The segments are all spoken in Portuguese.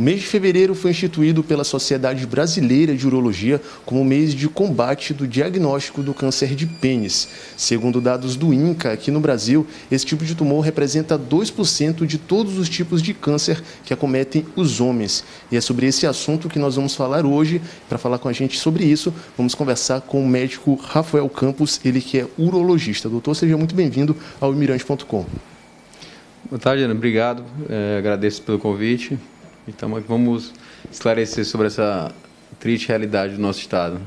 mês de fevereiro foi instituído pela Sociedade Brasileira de Urologia como mês de combate do diagnóstico do câncer de pênis. Segundo dados do INCA, aqui no Brasil, esse tipo de tumor representa 2% de todos os tipos de câncer que acometem os homens. E é sobre esse assunto que nós vamos falar hoje. Para falar com a gente sobre isso, vamos conversar com o médico Rafael Campos, ele que é urologista. Doutor, seja muito bem-vindo ao Imirantes.com. Boa tarde, Ana. Obrigado. Agradeço pelo convite. Então, vamos esclarecer sobre essa triste realidade do nosso estado.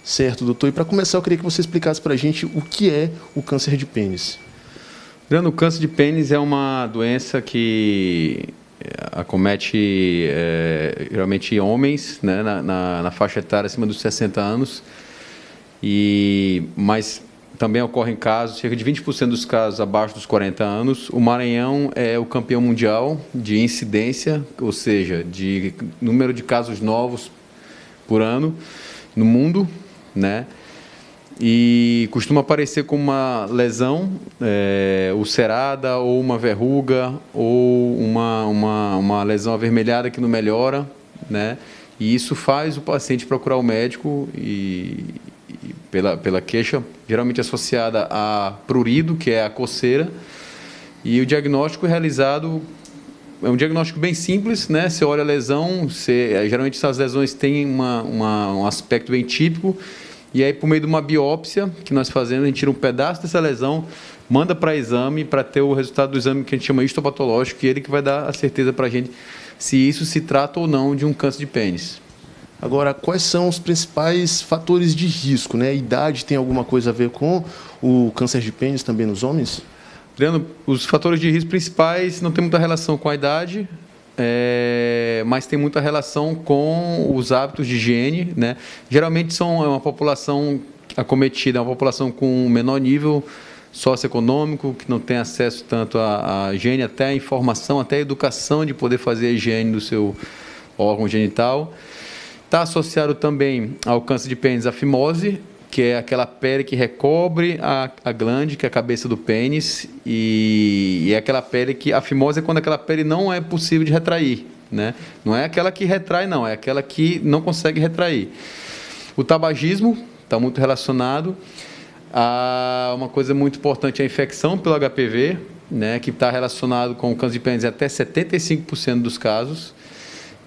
Certo, doutor. E para começar, eu queria que você explicasse para a gente o que é o câncer de pênis. O câncer de pênis é uma doença que acomete geralmente homens, né, na faixa etária acima dos 60 anos, mas também ocorrem casos, cerca de 20% dos casos abaixo dos 40 anos. O Maranhão é o campeão mundial de incidência, ou seja, de número de casos novos por ano no mundo, né? E costuma aparecer como uma lesão ulcerada, ou uma verruga, ou uma lesão avermelhada que não melhora, né? E isso faz o paciente procurar o médico pela queixa, geralmente associada a prurido, que é a coceira, e o diagnóstico realizado é um diagnóstico bem simples, né? Você olha a lesão, geralmente essas lesões têm um aspecto bem típico, e aí por meio de uma biópsia que nós fazemos, a gente tira um pedaço dessa lesão, manda para exame, para ter o resultado do exame que a gente chama histopatológico, e ele que vai dar a certeza para a gente se isso se trata ou não de um câncer de pênis. Agora, quais são os principais fatores de risco, né? A idade tem alguma coisa a ver com o câncer de pênis também nos homens? Leandro, os fatores de risco principais não têm muita relação com a idade, mas tem muita relação com os hábitos de higiene, né? Geralmente é uma população acometida, é uma população com menor nível socioeconômico, que não tem acesso tanto à higiene, até à informação, até à educação de poder fazer a higiene do seu órgão genital. Está associado também ao câncer de pênis a fimose, que é aquela pele que recobre a glande, que é a cabeça do pênis, e é aquela pele que... A fimose é quando aquela pele não é possível de retrair, né? Não é aquela que retrai, não, é aquela que não consegue retrair. O tabagismo está muito relacionado a uma coisa muito importante, a infecção pelo HPV, né, que está relacionado com o câncer de pênis em até 75% dos casos.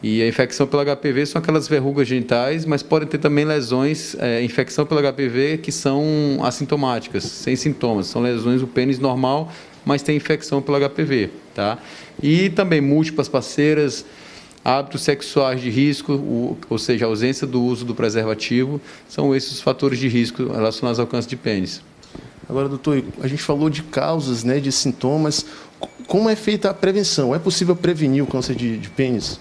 E a infecção pelo HPV são aquelas verrugas genitais, mas podem ter também lesões, infecção pelo HPV, que são assintomáticas, sem sintomas. São lesões do pênis normal, mas tem infecção pelo HPV, tá? E também múltiplas parceiras, hábitos sexuais de risco, ou seja, a ausência do uso do preservativo, são esses os fatores de risco relacionados ao câncer de pênis. Agora, doutor, a gente falou de causas, né, de sintomas. Como é feita a prevenção? É possível prevenir o câncer de pênis?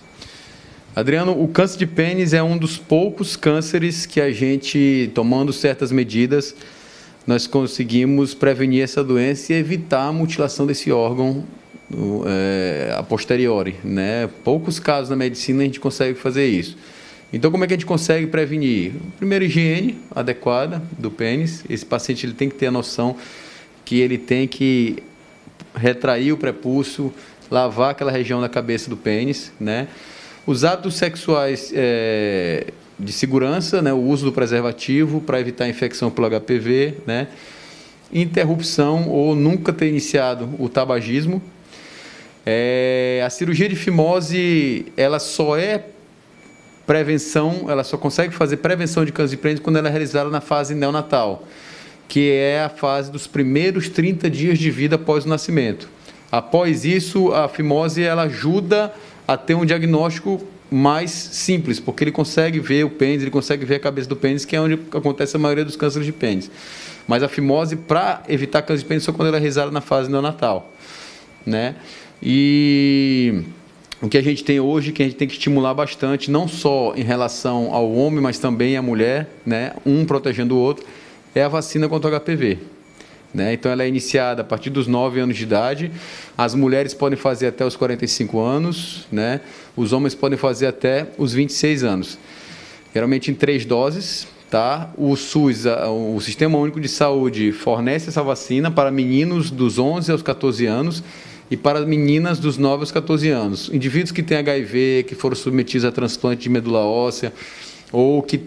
Adriano, o câncer de pênis é um dos poucos cânceres que a gente, tomando certas medidas, nós conseguimos prevenir essa doença e evitar a mutilação desse órgão a posteriori, né? Poucos casos na medicina a gente consegue fazer isso. Então, como é que a gente consegue prevenir? Primeiro, higiene adequada do pênis. Esse paciente ele tem que ter a noção que ele tem que retrair o prepúcio, lavar aquela região da cabeça do pênis, né? Os hábitos sexuais de segurança, né, o uso do preservativo para evitar a infecção pelo HPV, né, interrupção ou nunca ter iniciado o tabagismo. A cirurgia de fimose, ela só é prevenção, ela só consegue fazer prevenção de câncer de pênis quando ela é realizada na fase neonatal, que é a fase dos primeiros 30 dias de vida após o nascimento. Após isso, a fimose ela ajuda a ter um diagnóstico mais simples, porque ele consegue ver o pênis, ele consegue ver a cabeça do pênis, que é onde acontece a maioria dos cânceres de pênis. Mas a fimose, para evitar câncer de pênis, só quando ela é realizada na fase neonatal, né? E o que a gente tem hoje, que a gente tem que estimular bastante, não só em relação ao homem, mas também à mulher, né? Um protegendo o outro, é a vacina contra o HPV. Né? Então, ela é iniciada a partir dos 9 anos de idade. As mulheres podem fazer até os 45 anos, né? Os homens podem fazer até os 26 anos. Geralmente em 3 doses. Tá? O SUS, o Sistema Único de Saúde, fornece essa vacina para meninos dos 11 aos 14 anos e para meninas dos 9 aos 14 anos. Indivíduos que têm HIV, que foram submetidos a transplante de medula óssea, ou que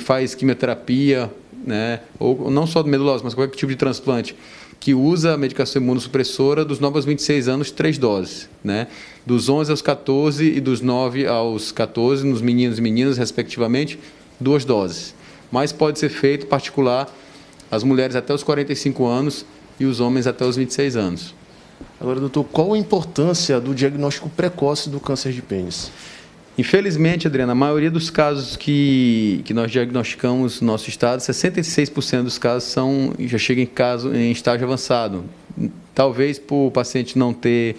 faz quimioterapia, né, ou não só de medula óssea, mas qualquer tipo de transplante, que usa a medicação imunossupressora, dos 9 aos 26 anos, 3 doses. Né? Dos 11 aos 14 e dos 9 aos 14, nos meninos e meninas, respectivamente, 2 doses. Mas pode ser feito particular as mulheres até os 45 anos e os homens até os 26 anos. Agora, doutor, qual a importância do diagnóstico precoce do câncer de pênis? Infelizmente, Adriana, a maioria dos casos que nós diagnosticamos no nosso estado, 66% dos casos já chegam em estágio avançado. Talvez por o paciente não ter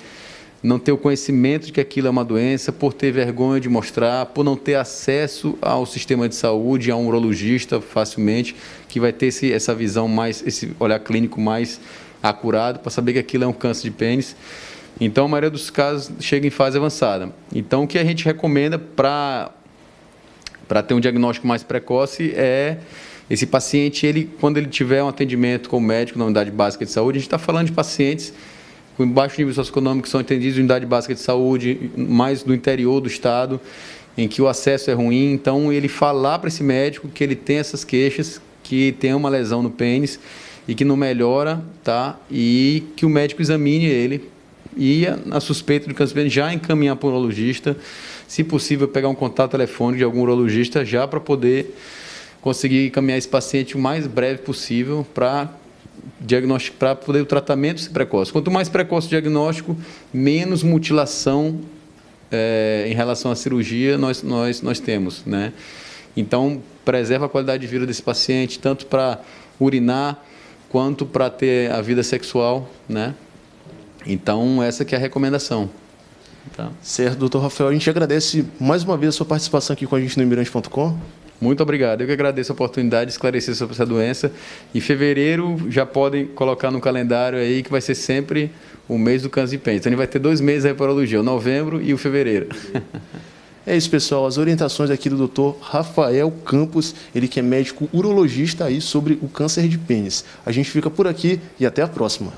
o conhecimento de que aquilo é uma doença, por ter vergonha de mostrar, por não ter acesso ao sistema de saúde, a um urologista facilmente, que vai ter essa visão esse olhar clínico mais acurado para saber que aquilo é um câncer de pênis. Então, a maioria dos casos chega em fase avançada. Então, o que a gente recomenda para ter um diagnóstico mais precoce é esse paciente, quando ele tiver um atendimento com o médico na unidade básica de saúde, a gente está falando de pacientes com baixo nível socioeconômico que são atendidos em unidade básica de saúde, mais do interior do estado, em que o acesso é ruim. Então, ele falar para esse médico que ele tem essas queixas, que tem uma lesão no pênis e que não melhora, tá? E que o médico examine ele e, na suspeita de câncer de pênis, já encaminhar para o urologista, se possível, pegar um contato telefônico de algum urologista já para poder conseguir encaminhar esse paciente o mais breve possível para poder o tratamento ser precoce. Quanto mais precoce o diagnóstico, menos mutilação em relação à cirurgia nós temos, né? Então, preserva a qualidade de vida desse paciente, tanto para urinar quanto para ter a vida sexual, né? Então, essa que é a recomendação. Tá? Certo, doutor Rafael. A gente agradece mais uma vez a sua participação aqui com a gente no Imirante.com. Muito obrigado. Eu que agradeço a oportunidade de esclarecer sobre essa doença. Em fevereiro, já podem colocar no calendário aí que vai ser sempre o mês do câncer de pênis. Então, a gente vai ter 2 meses aí para a urologia, o novembro e o fevereiro. É isso, pessoal. As orientações aqui do Dr. Rafael Campos, ele que é médico urologista aí sobre o câncer de pênis. A gente fica por aqui e até a próxima.